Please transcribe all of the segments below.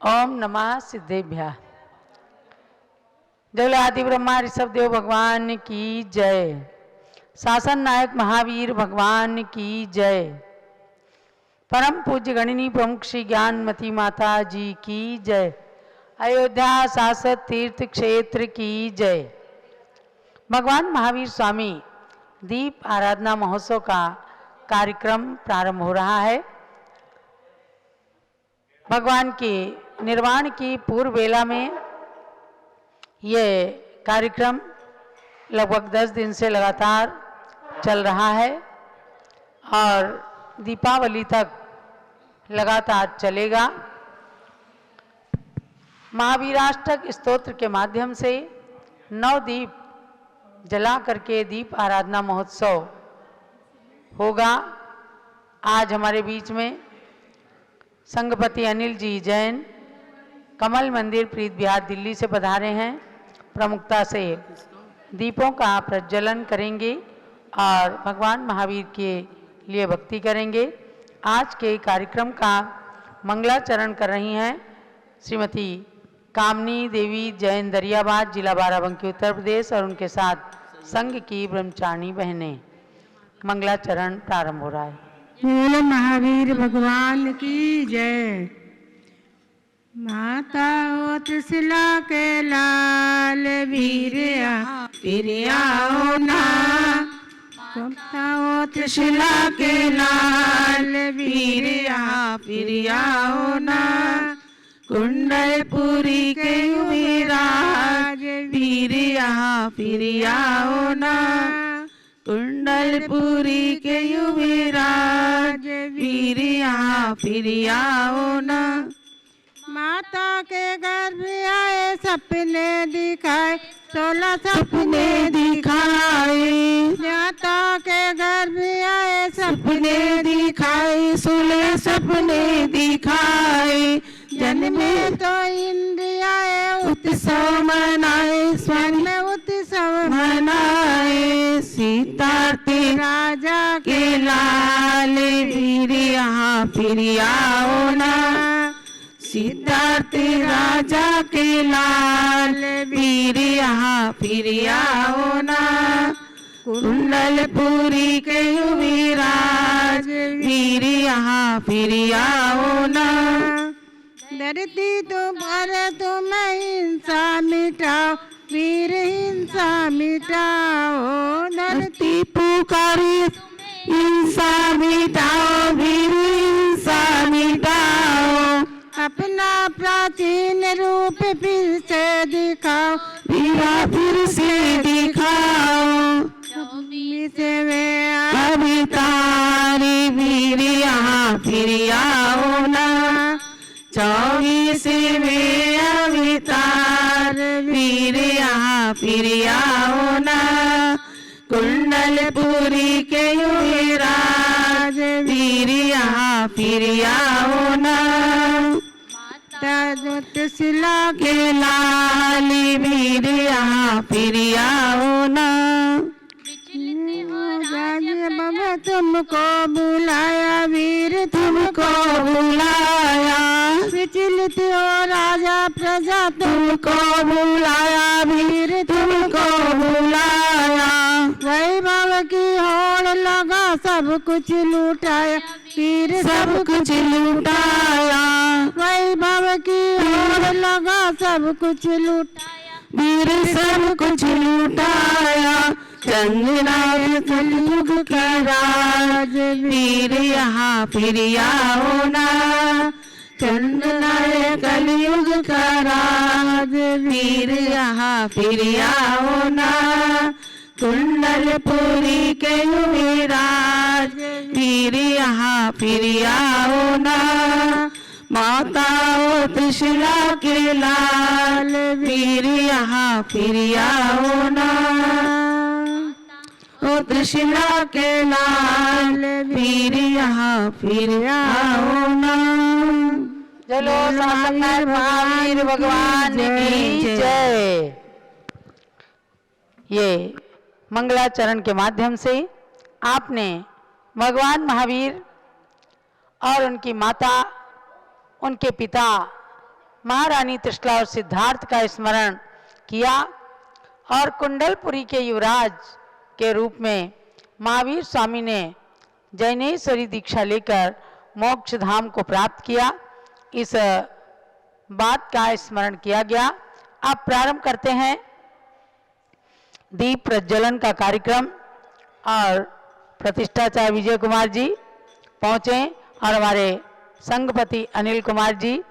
ओम नमः सिद्धेभ्यः। जय आदि ब्रह्मा ऋषभ देव भगवान की जय। शासन नायक महावीर भगवान की जय। परम पूज्य गणिनी प्रमुख श्री ज्ञानमती माता जी की जय। अयोध्या शासक तीर्थ क्षेत्र की जय। भगवान महावीर स्वामी दीप आराधना महोत्सव का कार्यक्रम प्रारंभ हो रहा है। भगवान के निर्वाण की पूर्व वेला में ये कार्यक्रम लगभग 10 दिन से लगातार चल रहा है और दीपावली तक लगातार चलेगा। महावीराष्टक स्तोत्र के माध्यम से 9 दीप जला करके दीप आराधना महोत्सव होगा। आज हमारे बीच में संघपति अनिल जी जैन कमल मंदिर प्रीत बिहार दिल्ली से पधारे हैं। प्रमुखता से दीपों का प्रज्वलन करेंगे और भगवान महावीर के लिए भक्ति करेंगे। आज के कार्यक्रम का मंगलाचरण कर रही हैं श्रीमती कामनी देवी जैन दरियाबाद जिला बाराबंकी उत्तर प्रदेश और उनके साथ संघ की ब्रह्मचारिणी बहनें। मंगलाचरण प्रारंभ हो रहा है। बोलो महावीर भगवान की जय। माता ओ त्रिशिला के लाल वीरिया फिरियाओ ना। माता ओ त्रिशिला के लाल वीरिया फिरियाओ ना। कुंडलपुरी के युवराज वीरिया फिरियाओ ना। कुंडलपुरी के युवराज वीरिया फिरियाओ ना। माता के गर्भ आए सपने दिखाए 16 सपने दिखाए। माता के गर्भ आए सपने दिखाए 16 सपने दिखाए। जन्मे तो इंद्रिया उत्सव मनाए स्वर्ण उत्सव मनाए। सीता ते राजा के लाल वीर यहाँ फिरियाओ ना। सिद्धार्थ राजा के लाल वीर यहाँ फिरियाओ ना। कुंडलपुरी के युवराज वीर यहाँ फिरियाओ ना। धरती तुम्हार तुम हिंसा मिटाओ वीर हिंसा मिटाओ। धरती पुकारी हिंसा मिटाओ वीर हिंसा मिटाओ। अपना प्राचीन रूप फिर से दिखाओ वीरा फिर से दिखाओ। 24वें अवतार वीर यहाँ फिरियाओ ना। 24वें अवतार वीर यहाँ फिरियाओ ना। कुंडलपुरी के युवराज वीर यहाँ फिरियाओ ना। त्रिशिला के लाल वीर यहाँ फिरियाओ ना। बाबा तुमको बुलाया वीर तुमको बुलाया। विचलित हो राजा प्रजा तुमको बुलाया वीर तुमको बुलाया। वैभव की होड़ लगा सब कुछ लूटाया वीर सब कुछ लूटाया। वैभव की होड़ लगा सब कुछ लूटाया वीर सब कुछ लूटाया। चंद्रनाथ कलयुग का राज वीर यहाँ फिरियाओ ना। चंद्रनाथ कलयुग का राज वीर यहाँ फिरियाओ ना। कुंडलपुरी के युवराज वीर यहाँ फिरियाओ ना। माता ओ त्रिशिला के लाल वीर यहाँ फिरियाओ ना। ओ त्रिशिला के लाल वीर यहाँ फिरियाओ ना। चलो शासन महावीर भगवान की जय। ये मंगलाचरण के माध्यम से आपने भगवान महावीर और उनकी माता, उनके पिता महारानी त्रिशला और सिद्धार्थ का स्मरण किया और कुंडलपुरी के युवराज के रूप में महावीर स्वामी ने जैनेश्वरी दीक्षा लेकर मोक्ष धाम को प्राप्त किया। इस बात का स्मरण किया गया। अब प्रारंभ करते हैं दीप प्रज्वलन का कार्यक्रम और प्रतिष्ठाचार्य विजय कुमार जी पहुँचे और हमारे संघपति अनिल कुमार जी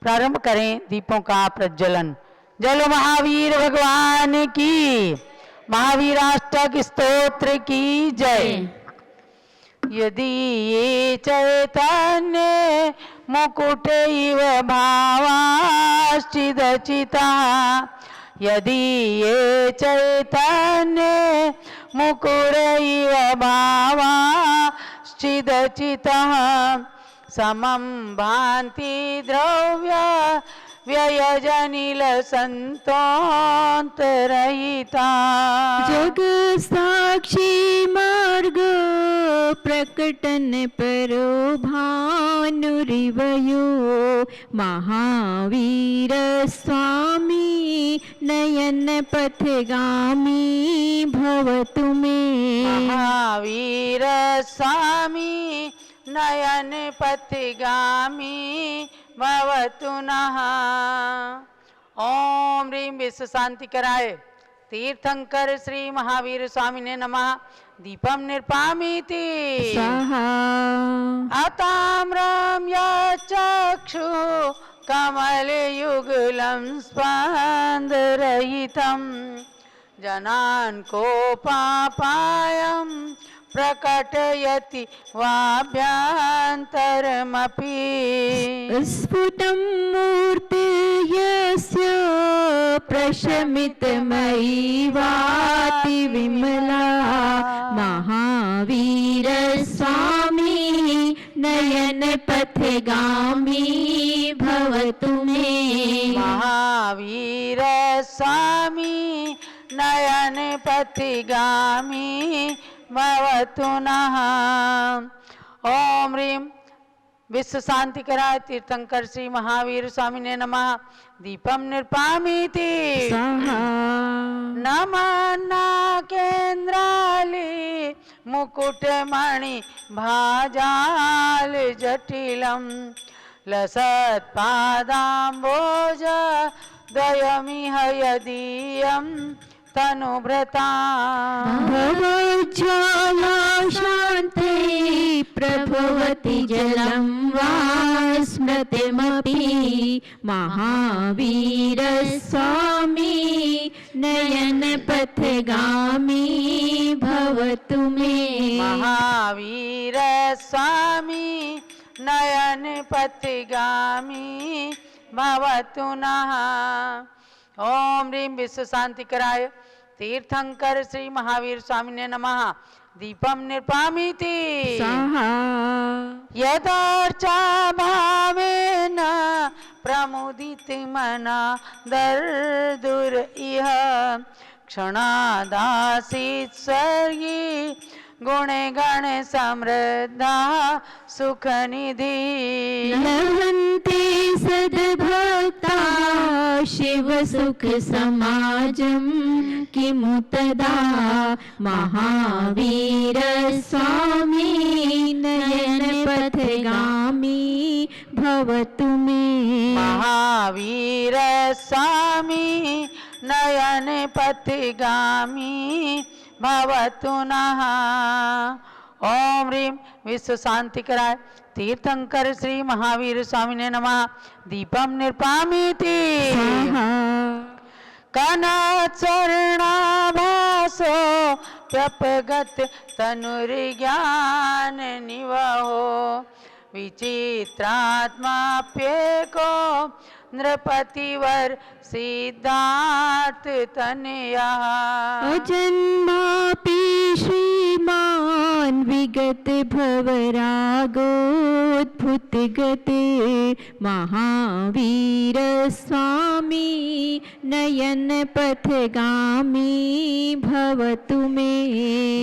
प्रारंभ करें दीपों का प्रज्वलन। जय महावीर भगवान की, महावीराष्टक स्तोत्र की जय। यदि ये चैतन्य मुकुट इव भावाश्चिदचिता, यदि ये चैतन्य मुकुट इव भावाश्चिदचितः, समं भान्ति द्रव्य व्ययजनिल संतोन्तरहिता। जग साक्षी मार्ग प्रकटन परो भानुरिवयो, महावीर स्वामी नयन पथगामी भवतु मे। महावीर स्वामी नयन पथगामी भवतु नः। ओम ह्रीं विश्व शांति कराय तीर्थंकर श्री महावीर स्वामी ने नमः। दीपम निर्पामीति स्वाहा। अताम्रं यच्चक्षु कमलयुगलं स्पन्दरहितं, जनान् कोपापायं प्रकटयति वाभ्यन्तरमपि। स्फुटं मूर्तिर्यस्य प्रशमितमयी वाति विमला, महावीर स्वामी नयन पथगामी भवतु मे। महावीर स्वामी नयन पथगामी भवतु नः। ओम ह्रीं विश्व शांति कराय तीर्थंकर श्री महावीर स्वामी ने नमः। दीपम निर्पामीति स्वाहा। नमः नाकेन्द्राली मुकुटमणि भाजाल जटिलम, लसत्पादाम्बोज द्वयमिह यदीयं तनुभृता। भवज्वाला शान्ते प्रभवति जलं वा स्मृतिमपि, महावीर स्वामी नयन पथगामी भवतु मे। महावीर स्वामी नयन पथगामी भवतु नः। ओम ह्रीं विश्व शांति कराय तीर्थंकर श्री महावीर स्वामी ने नमः। दीपम निर्पामीति स्वाहा। यदार्चा भावेन प्रमुदित मना दर्दुर इह, क्षणादासीत् स्वर्गी गुणे गण समृद्धा सुख निधि। लभन्ते सद्भक्ता शिव सुख समाजं, किमु तदा महावीर स्वामी नयन पथगामी भवतु मे। महावीर स्वामी नयन पथगामी भवतु नः। ओम ह्रीं विश्व शांति कराय तीर्थंकर श्री महावीर स्वामी ने नमः। दीपम निर्पामीति कनचरणाभासो व्यपगत तनुर्ज्ञान निवहो, विचित्रात्माप्येको नृपतिवर सिद्धार्थ तनया। अजन्मापि श्रीमान् विगत भवरागोद्भुत गते, महावीर स्वामी नयन पथगामी भवतु मे।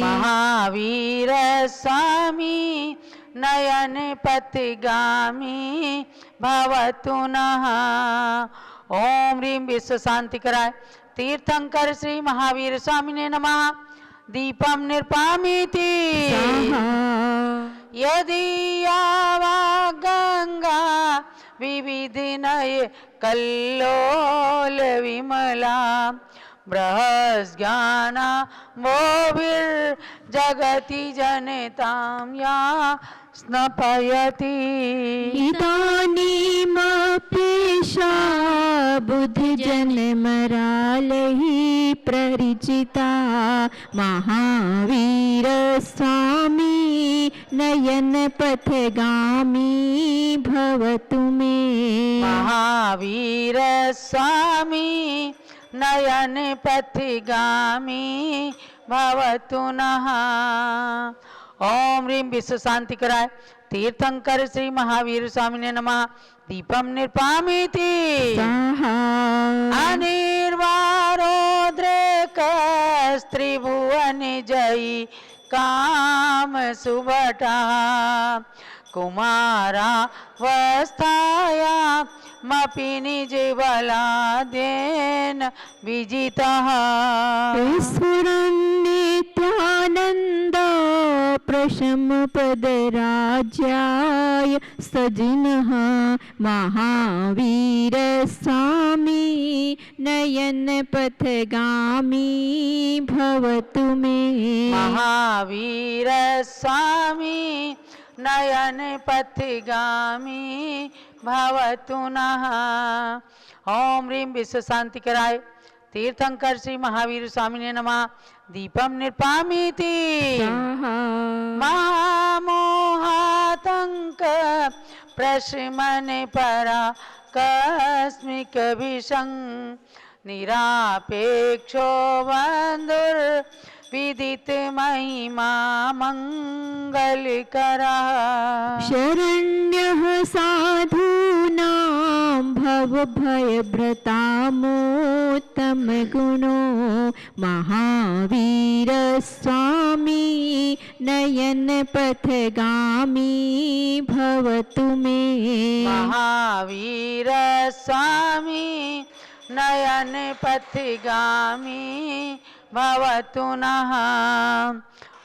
महावीर स्वामी नयन पथिगामी भवतु नः। ओम ह्रीं विश्व शांति कराय तीर्थंकर श्री महावीर स्वामिने नमः। दीपम निर्पामीति यदि यावा गंगा विविध नय कल्लोल विमला बृहस्ज्ञाना मोभिर् जगति जनतां या स्नपयति। इदानीमप्येषा बुद्धजनमरालहि प्ररिचिता महावीर स्वामी नयन पथगामी भवतु मे। महावीर स्वामी नयन पथिगामी भवतु नः। ओम ह्रीं विश्व शांति कराय तीर्थंकर श्री महावीर स्वामिने नमः। दीपम निर्पामीति अनिर्वारोद्रेकस्त्रिभुवन जयी काम सुभटा कुमारावस्थाया मपि निजबलाद्येन विजितः। ईश्वरन्नित्यानन्द प्रशमपदराज्याय सजिनः महावीर स्वामी नयन पथगामी भवतु मे। महावीर स्वामी नयन पथिगामी भवतु नः। ओम ह्रीं विश्व शांति कराय तीर्थंकर श्री महावीर स्वामिने नमः। दीपम निर्पामीति महामोहातंक प्रशमन परा कस्मिक विषं निरापेक्षो बंधुर विदित महिमा मंगलकरा। शरण्यः साधूनां भवभयभृतामोत्तम गुणो महावीर स्वामी नयन पथगामी भवतु मे। महावीर स्वामी नयन पथिगामी भवतु नः।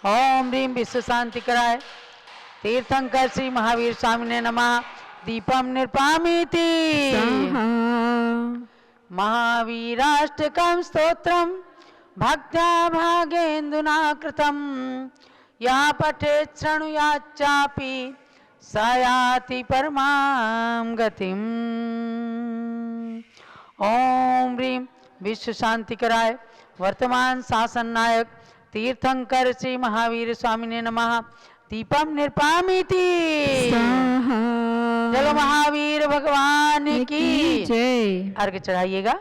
ओम ह्रीं विश्व शांति कराय तीर्थंकर श्री महावीर स्वामिने नमः। दीपम निर्पामीति महावीराष्टकं स्तोत्रम भक्त्या भागेन्दुना कृतं या पठेत् शृणुयाच्चापि स याति परमां गतिम्। ओम ह्रीं विश्व शांति कराय वर्तमान शासन नायक तीर्थंकर श्री महावीर स्वामिने नमः। दीपम निर्पामीति चलो महावीर भगवान की जय। अर्घ चढ़ाइएगा।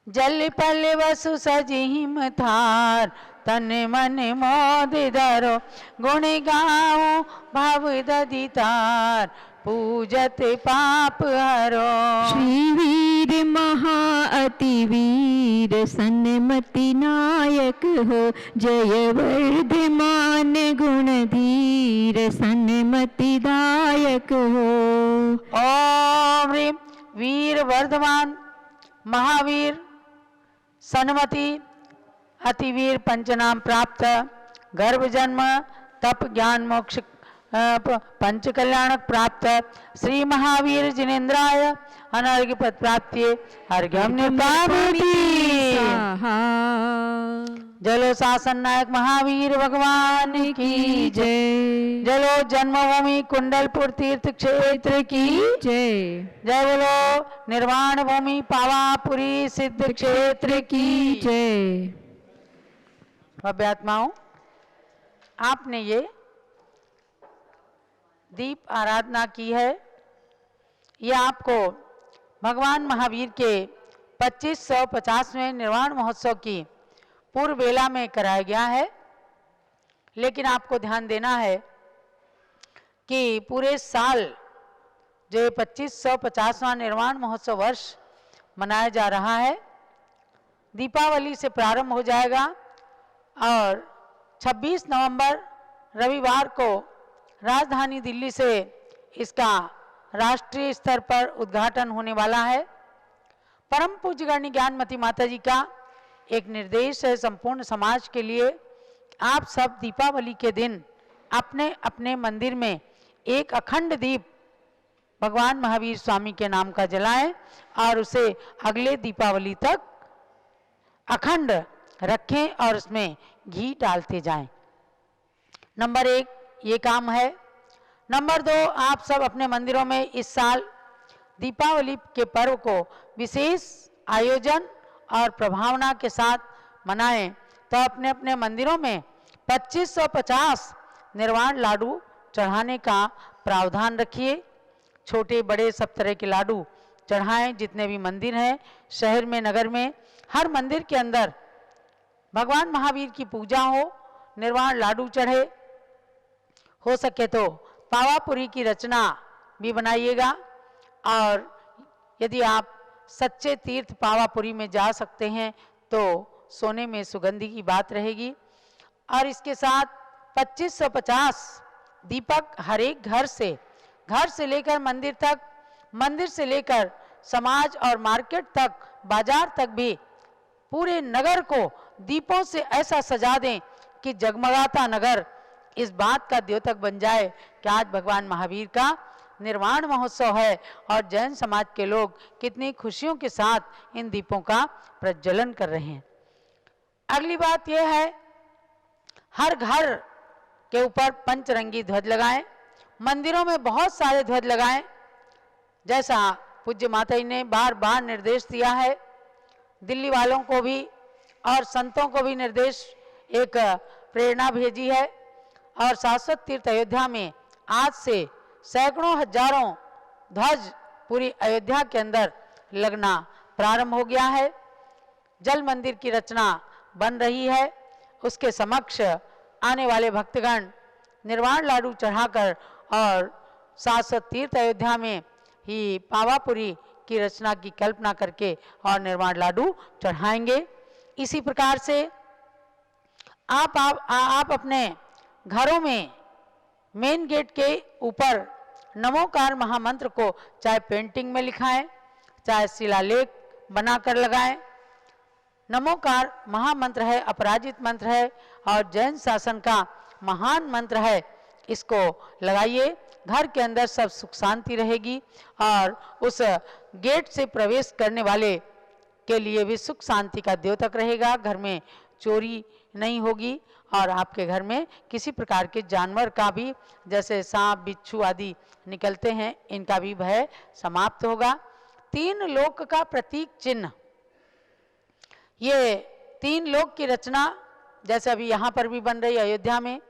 जल पल वसु सजिहिम थार तन मन मोद धरो गुण गाओ भव ददितार पूजत पाप हरो। श्री वीर महा अति वीर सन्मति नायक हो जय वर्धमान गुणधीर सन्मति दायक हो। ओम ह्रीं वीर वर्धमान महावीर सन्मति अतिवीर पंचनाम प्राप्त गर्भ जन्म तप ज्ञान मोक्ष पंच कल्याणक प्राप्त श्री महावीर जिनेन्द्राय अनर्घ्य पद प्राप्ति अर्घ्यम निर्पामीति। जलो शासन नायक महावीर भगवान की जय। जलो जन्मभूमि कुंडलपुर तीर्थ क्षेत्र की जय। जय बोलो निर्वाण भूमि पावापुरी सिद्ध क्षेत्र की जय। भव्य आत्माओं, आपने ये दीप आराधना की है। ये आपको भगवान महावीर के 2550वें निर्वाण महोत्सव की पूर्व बेला में कराया गया है। लेकिन आपको ध्यान देना है कि पूरे साल जो 2550वां निर्वाण महोत्सव वर्ष मनाया जा रहा है, दीपावली से प्रारंभ हो जाएगा और 26 नवंबर रविवार को राजधानी दिल्ली से इसका राष्ट्रीय स्तर पर उद्घाटन होने वाला है। परम पूज्य गणनी ज्ञानमती माता जी का एक निर्देश है संपूर्ण समाज के लिए, आप सब दीपावली के दिन अपने अपने मंदिर में एक अखंड दीप भगवान महावीर स्वामी के नाम का जलाएं और उसे अगले दीपावली तक अखंड रखें और उसमें घी डालते जाएं। नंबर 1 ये काम है। नंबर 2, आप सब अपने मंदिरों में इस साल दीपावली के पर्व को विशेष आयोजन और प्रभावना के साथ मनाएं। तो अपने अपने मंदिरों में 2550 निर्वाण लाडू चढ़ाने का प्रावधान रखिए। छोटे बड़े सब तरह के लाडू चढ़ाएं। जितने भी मंदिर हैं शहर में, नगर में, हर मंदिर के अंदर भगवान महावीर की पूजा हो, निर्वाण लाडू चढ़े। हो सके तो पावापुरी की रचना भी बनाइएगा। और यदि आप सच्चे तीर्थ पावापुरी में जा सकते हैं तो सोने में सुगंधी की बात रहेगी। और इसके साथ 2550 दीपक हर एक घर से लेकर मंदिर तक, मंदिर से लेकर समाज और मार्केट तक, बाजार तक भी पूरे नगर को दीपों से ऐसा सजा दें कि जगमगाता नगर इस बात का द्योतक बन जाए कि आज भगवान महावीर का निर्वाण महोत्सव है और जैन समाज के लोग कितनी खुशियों के साथ इन दीपों का प्रज्वलन कर रहे हैं। अगली बात यह है, हर घर के ऊपर पंचरंगी ध्वज लगाएं। मंदिरों में बहुत सारे ध्वज लगाएं। जैसा पूज्य माता जी ने बार बार निर्देश दिया है, दिल्ली वालों को भी और संतों को भी निर्देश, एक प्रेरणा भेजी है। और शाश्वत तीर्थ अयोध्या में आज से सैकड़ों हजारों ध्वज पूरी अयोध्या के अंदर लगना प्रारंभ हो गया है। जल मंदिर की रचना बन रही है। उसके समक्ष आने वाले भक्तगण निर्वाण लाडू चढ़ाकर और शाश्वत तीर्थ अयोध्या में ही पावापुरी की रचना की कल्पना करके और निर्वाण लाडू चढ़ाएंगे। इसी प्रकार से आप अपने घरों में मेन गेट के ऊपर नमोकार महामंत्र को चाहे पेंटिंग में लिखाएं, चाहे शिलालेख बनाकर लगाएं। नमोकार महामंत्र है, अपराजित मंत्र है और जैन शासन का महान मंत्र है। इसको लगाइए, घर के अंदर सब सुख शांति रहेगी और उस गेट से प्रवेश करने वाले के लिए भी सुख शांति का द्योतक रहेगा। घर में चोरी नहीं होगी और आपके घर में किसी प्रकार के जानवर का भी, जैसे सांप बिच्छू आदि निकलते हैं, इनका भी भय समाप्त होगा। 3 लोक का प्रतीक चिन्ह, ये 3 लोक की रचना जैसे अभी यहाँ पर भी बन रही है अयोध्या में।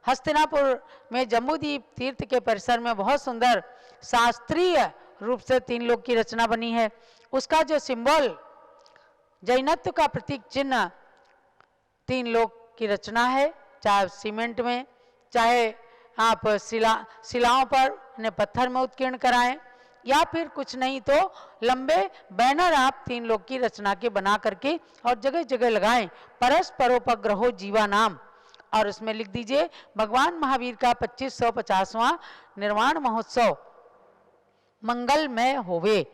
हस्तिनापुर में जम्बूद्वीप तीर्थ के परिसर में बहुत सुंदर शास्त्रीय रूप से 3 लोक की रचना बनी है। उसका जो सिंबल, जैनत्व का प्रतीक चिन्ह 3 लोक की रचना है। चाहे सीमेंट में, चाहे आप शिलाओं पर उन्हें पत्थर में उत्कीर्ण कराएं, या फिर कुछ नहीं तो लंबे बैनर आप 3 लोक की रचना के बना करके और जगह जगह लगाएं। परस्परोपग्रहो जीवा नाम, और उसमें लिख दीजिए भगवान महावीर का 2550वां निर्वाण महोत्सव मंगलमय होवे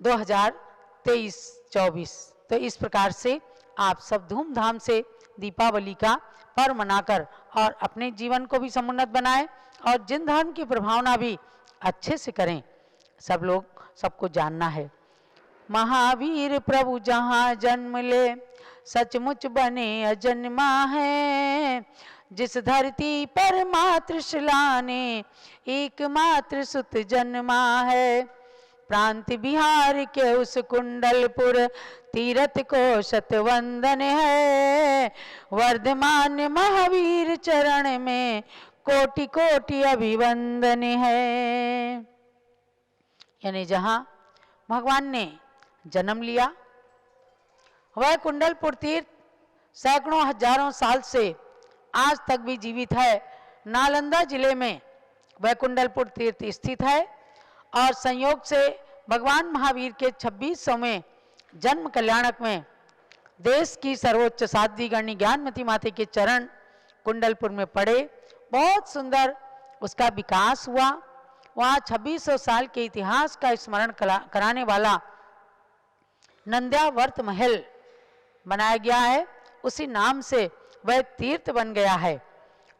2023-24। तो इस प्रकार से आप सब धूमधाम से दीपावली का पर्व मनाकर और अपने जीवन को भी समुन्नत बनाएं और जिन धर्म की प्रभावना भी अच्छे से करें। सब लोग, सबको जानना है, महावीर प्रभु जहाँ जन्म ले सचमुच बने अजन्मा है। जिस धरती पर मात्र शिला ने एकमात्र सुत जन्मा है। प्रांत बिहार के उस कुंडलपुर तीरथ को शतवंदन है। वर्धमान महावीर चरण में कोटि कोटि अभिवंदन है। यानी जहाँ भगवान ने जन्म लिया, वह कुंडलपुर तीर्थ सैकड़ों हजारों साल से आज तक भी जीवित है। नालंदा जिले में वह कुंडलपुर तीर्थ स्थित है और संयोग से भगवान महावीर के 2600वें जन्म कल्याणक में देश की सर्वोच्च साध्वी गणनी ज्ञानमती माता के चरण कुंडलपुर में पड़े। बहुत सुंदर उसका विकास हुआ। वहाँ 2600 साल के इतिहास का स्मरण कराने वाला नंद्यावर्त महल बनाया गया है। उसी नाम से वह तीर्थ बन गया है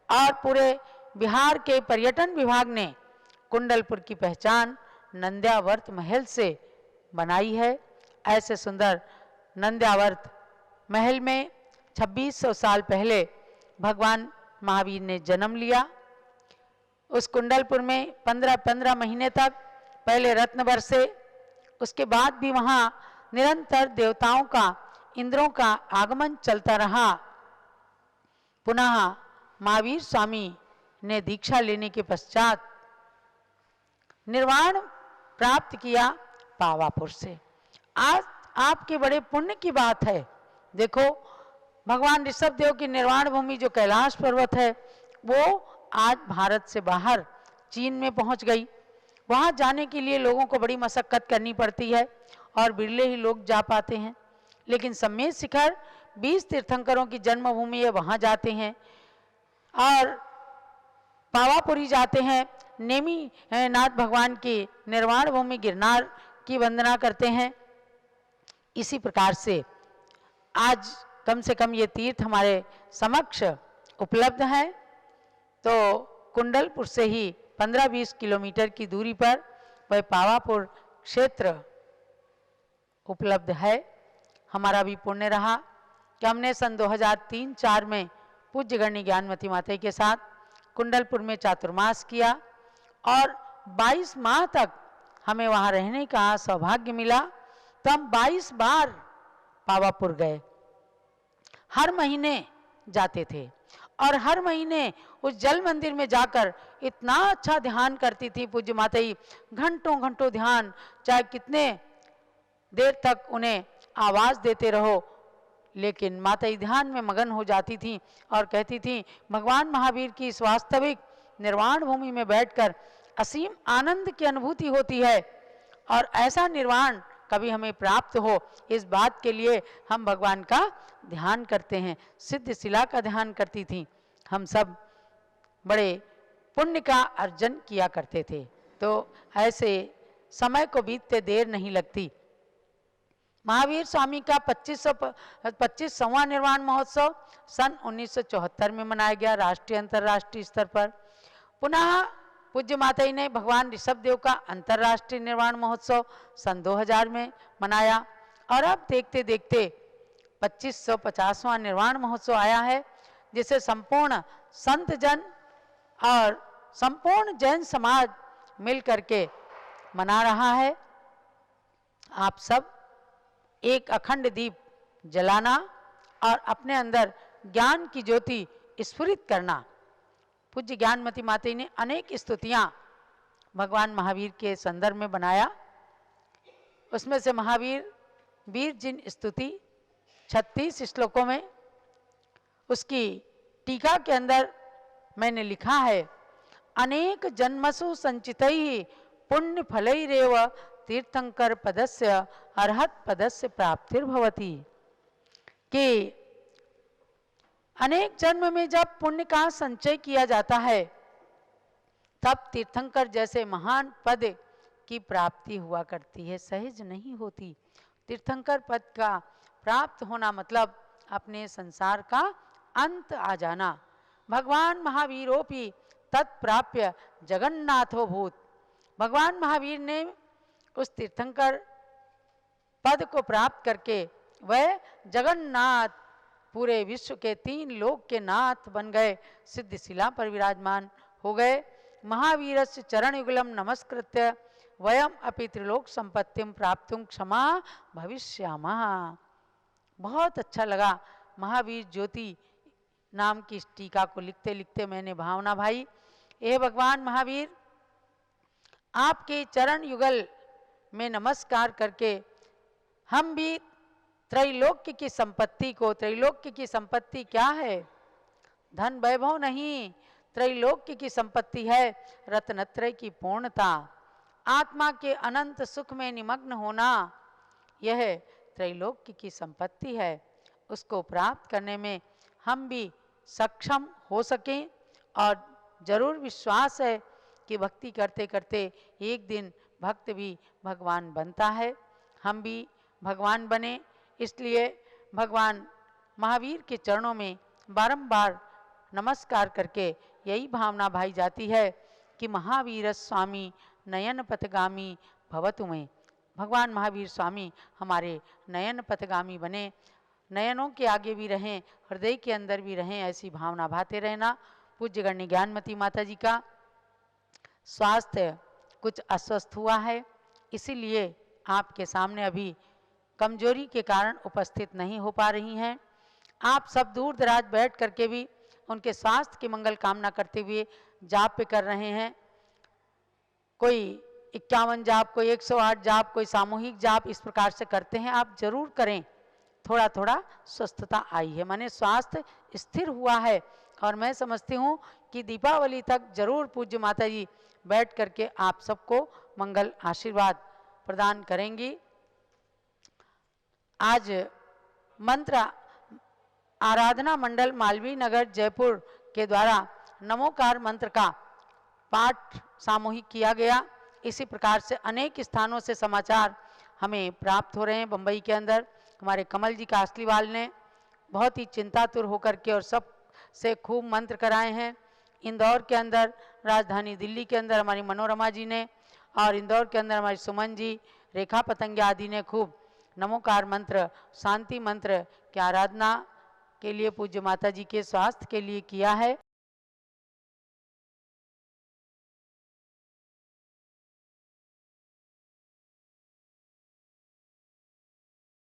और पूरे बिहार के पर्यटन विभाग ने कुंडलपुर की पहचान नंद्यावर्त महल से बनाई है। ऐसे सुंदर नंद्यावर्त महल में 2600 साल पहले भगवान महावीर ने जन्म लिया। उस कुंडलपुर में 15 महीने तक पहले रत्न बरसे, उसके बाद भी वहाँ निरंतर देवताओं का, इंद्रों का आगमन चलता रहा। पुनः महावीर स्वामी ने दीक्षा लेने के पश्चात निर्वाण प्राप्त किया पावापुर से। आज आपके बड़े पुण्य की बात है। देखो, भगवान ऋषभदेव की निर्वाण भूमि जो कैलाश पर्वत है वो आज भारत से बाहर चीन में पहुंच गई। वहां जाने के लिए लोगों को बड़ी मशक्कत करनी पड़ती है और बिरले ही लोग जा पाते हैं। लेकिन सम्मेद शिखर 20 तीर्थंकरों की जन्मभूमि है, वहां जाते हैं और पावापुरी जाते हैं, नेमी नाथ भगवान की निर्वाण भूमि गिरनार की वंदना करते हैं। इसी प्रकार से आज कम से कम ये तीर्थ हमारे समक्ष उपलब्ध है। तो कुंडलपुर से ही 15-20 किलोमीटर की दूरी पर वह पावापुर क्षेत्र उपलब्ध है। हमारा भी पुण्य रहा कि हमने सन 2003-04 में पूज्य गणनी ज्ञानमती माता के साथ कुंडलपुर में चातुर्मास किया और 22 माह तक हमें वहाँ रहने का सौभाग्य मिला। तो हम 22 बार पावापुर गए, हर महीने जाते थे और हर महीने उस जल मंदिर में जाकर इतना अच्छा ध्यान करती थी पूज्य माता जी। घंटों घंटों ध्यान, चाहे कितने देर तक उन्हें आवाज़ देते रहो, लेकिन माता जी ध्यान में मगन हो जाती थी और कहती थी भगवान महावीर की इस वास्तविक निर्वाण भूमि में बैठकर असीम आनंद की अनुभूति होती है और ऐसा निर्वाण कभी हमें प्राप्त हो, इस बात के लिए हम भगवान का ध्यान करते हैं। सिद्ध शिला का ध्यान करती थी। हम सब बड़े पुण्य का अर्जन किया करते थे। तो ऐसे समय को बीतते देर नहीं लगती। महावीर स्वामी का 25वां निर्वाण महोत्सव सन 1974 में मनाया गया राष्ट्रीय अंतर्राष्ट्रीय स्तर पर। पुनः पूज्य माता जी ने भगवान ऋषभदेव का अंतर्राष्ट्रीय निर्वाण महोत्सव सन 2000 में मनाया और अब देखते देखते 2550वां निर्वाण महोत्सव आया है, जिसे संपूर्ण संत जन और संपूर्ण जैन समाज मिल करके मना रहा है। आप सब एक अखंड दीप जलाना और अपने अंदर ज्ञान की ज्योति स्फुरित करना। पूज्य ज्ञानमती माता ने अनेक स्तुतियां भगवान महावीर के संदर्भ में बनाया। उसमें से महावीर वीर जिन स्तुति 36 श्लोकों में, उसकी टीका के अंदर मैंने लिखा है, अनेक जन्मसु संचितैः पुण्य फलैरेव तीर्थंकर पदस्य अर्हत पदस्य प्राप्तिर्भवति। कि अनेक जन्म में जब पुण्य का संचय किया जाता है तब तीर्थंकर जैसे महान पद की प्राप्ति हुआ करती है, सहज नहीं होती। तीर्थंकर पद का प्राप्त होना मतलब अपने संसार का अंत आ जाना। भगवान महावीरोपि तत्प्राप्य जगन्नाथो भूत। भगवान महावीर ने उस तीर्थंकर पद को प्राप्त करके वह जगन्नाथ, पूरे विश्व के 3 लोक के नाथ बन गए, सिद्ध शिला पर विराजमान हो गए। महावीरस्य चरण युगलम नमस्कृत्य वयम अपि त्रिलोक संपत्तिम प्राप्तुं क्षमा भविष्यामः। बहुत अच्छा लगा। महावीर ज्योति नाम की इस टीका को लिखते लिखते मैंने भावना भाई, हे भगवान महावीर, आपके चरण युगल में नमस्कार करके हम भी त्रैलोक्य की संपत्ति को, त्रैलोक्य की संपत्ति क्या है? धन वैभव नहीं, त्रैलोक्य की संपत्ति है रत्नत्रय की पूर्णता, आत्मा के अनंत सुख में निमग्न होना, यह त्रैलोक्य की संपत्ति है। उसको प्राप्त करने में हम भी सक्षम हो सकें और जरूर विश्वास है कि भक्ति करते करते एक दिन भक्त भी भगवान बनता है। हम भी भगवान बने, इसलिए भगवान महावीर के चरणों में बारंबार नमस्कार करके यही भावना भाई जाती है कि महावीर स्वामी नयन पथगामी भवतु में। भगवान महावीर स्वामी हमारे नयन पथगामी बने, नयनों के आगे भी रहें, हृदय के अंदर भी रहें, ऐसी भावना भाते रहना। पूज्य गण्य ज्ञानमती माता जी का स्वास्थ्य कुछ अस्वस्थ हुआ है, इसीलिए आपके सामने अभी कमजोरी के कारण उपस्थित नहीं हो पा रही हैं। आप सब दूर दराज बैठ करके भी उनके स्वास्थ्य की मंगल कामना करते हुए जाप पे कर रहे हैं। कोई 51 जाप, कोई 108 जाप, कोई सामूहिक जाप, इस प्रकार से करते हैं। आप जरूर करें, थोड़ा थोड़ा स्वस्थता आई है, माने स्वास्थ्य स्थिर हुआ है। और मैं समझती हूँ कि दीपावली तक जरूर पूज्य माता जी बैठ करके आप सबको मंगल आशीर्वाद प्रदान करेंगी। आज मंत्र आराधना मंडल मालवीय नगर जयपुर के द्वारा नमोकार मंत्र का पाठ सामूहिक किया गया। इसी प्रकार से अनेक स्थानों से समाचार हमें प्राप्त हो रहे हैं। बम्बई के अंदर हमारे कमल जी कासलीवाल ने बहुत ही चिंतातुर होकर के और सब से खूब मंत्र कराए हैं। इंदौर के अंदर, राजधानी दिल्ली के अंदर हमारी मनोरमा जी ने, और इंदौर के अंदर हमारी सुमन जी, रेखा पतंगे आदि ने खूब नमोकार मंत्र, शांति मंत्र की आराधना के लिए पूज्य माता जी के स्वास्थ्य के लिए किया है।